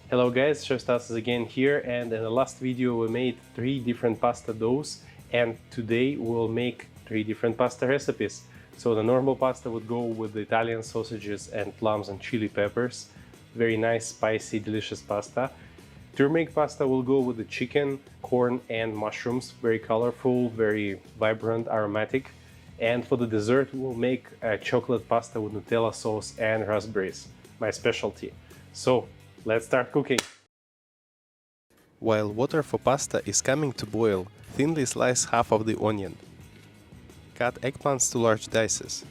Hello guys, Shostas is again here, and in the last video we made 3 different pasta doughs, and today we'll make 3 different pasta recipes. So the normal pasta would go with the Italian sausages and plums and chili peppers. Very nice, spicy, delicious pasta. Turmeric pasta will go with the chicken, corn and mushrooms. Very colorful, very vibrant, aromatic. And for the dessert we'll make a chocolate pasta with Nutella sauce and raspberries, my specialty. So let's start cooking. While water for pasta is coming to boil, thinly slice half of the onion. Cut eggplants to large dices.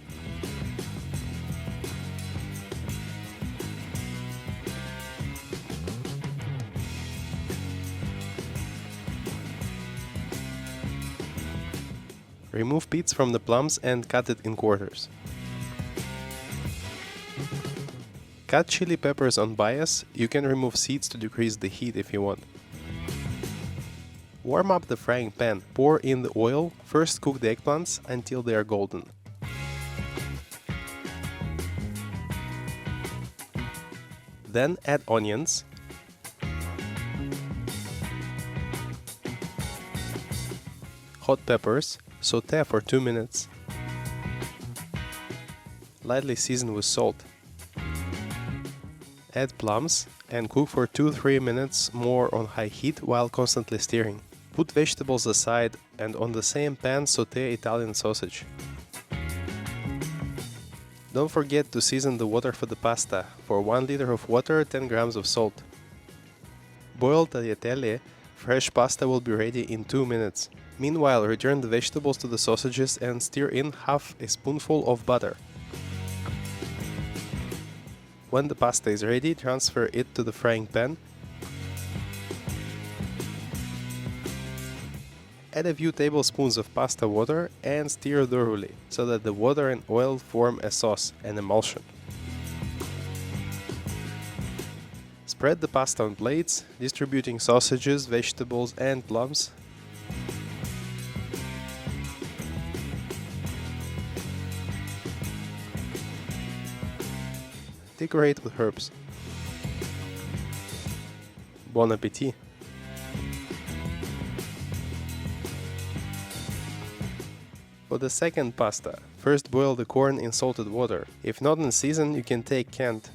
Remove pits from the plums and cut it in quarters. Cut chili peppers on bias. You can remove seeds to decrease the heat if you want. Warm up the frying pan, pour in the oil, first cook the eggplants until they are golden. Then add onions, hot peppers, saute for 2 minutes, lightly season with salt. Add plums and cook for 2-3 minutes more on high heat while constantly stirring. Put vegetables aside and on the same pan saute Italian sausage. Don't forget to season the water for the pasta. For 1 liter of water, 10 grams of salt. Boil tagliatelle, fresh pasta will be ready in 2 minutes. Meanwhile, return the vegetables to the sausages and stir in half a spoonful of butter. When the pasta is ready, transfer it to the frying pan. Add a few tablespoons of pasta water and stir thoroughly, so that the water and oil form a sauce, an emulsion. Spread the pasta on plates, distributing sausages, vegetables and plums. Decorate with herbs. Bon appétit! For the second pasta, first boil the corn in salted water. If not in season, you can take canned.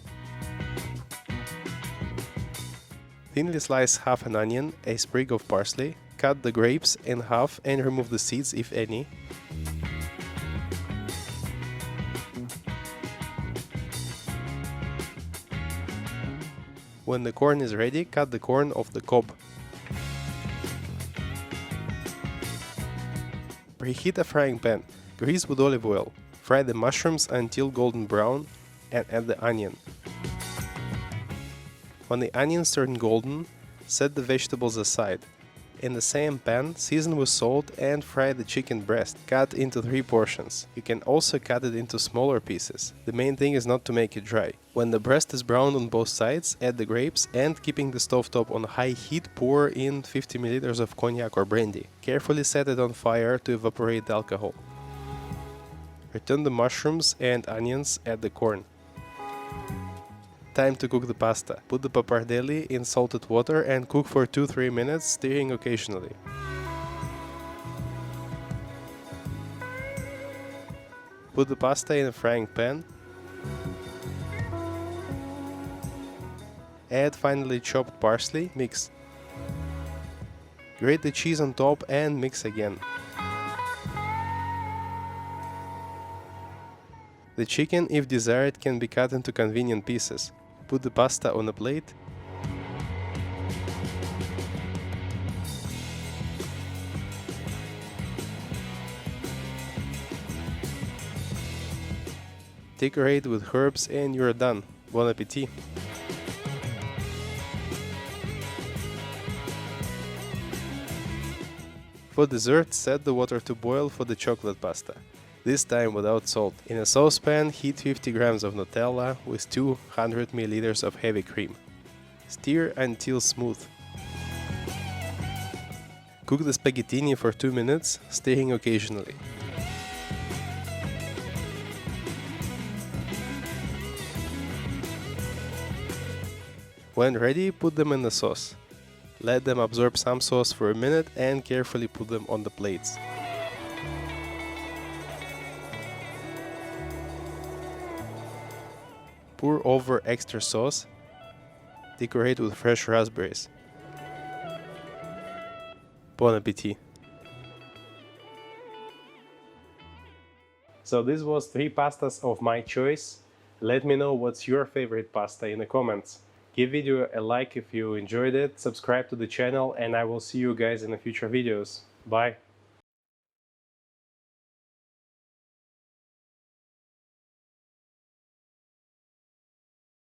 Thinly slice half an onion, a sprig of parsley, cut the grapes in half and remove the seeds if any. When the corn is ready, cut the corn off the cob. Preheat a frying pan. Grease with olive oil. Fry the mushrooms until golden brown and add the onion. When the onions turn golden, set the vegetables aside. In the same pan, season with salt and fry the chicken breast, cut into 3 portions. You can also cut it into smaller pieces. The main thing is not to make it dry. When the breast is browned on both sides, add the grapes and, keeping the stovetop on high heat, pour in 50 ml of cognac or brandy. Carefully set it on fire to evaporate the alcohol. Return the mushrooms and onions, add the corn. Time to cook the pasta. Put the papardelle in salted water and cook for 2-3 minutes, stirring occasionally. Put the pasta in a frying pan. Add finely chopped parsley, mix. Grate the cheese on top and mix again. The chicken, if desired, can be cut into convenient pieces. Put the pasta on a plate. Decorate with herbs and you're done. Bon appétit! For dessert, set the water to boil for the chocolate pasta. This time without salt. In a saucepan, heat 50 grams of Nutella with 200 ml of heavy cream. Stir until smooth. Cook the spaghettini for 2 minutes, stirring occasionally. When ready, put them in the sauce. Let them absorb some sauce for a minute and carefully put them on the plates. Pour over extra sauce. Decorate with fresh raspberries. Bon appetit! So this was 3 pastas of my choice. Let me know what's your favorite pasta in the comments. Give video a like if you enjoyed it, subscribe to the channel, and I will see you guys in the future videos. Bye!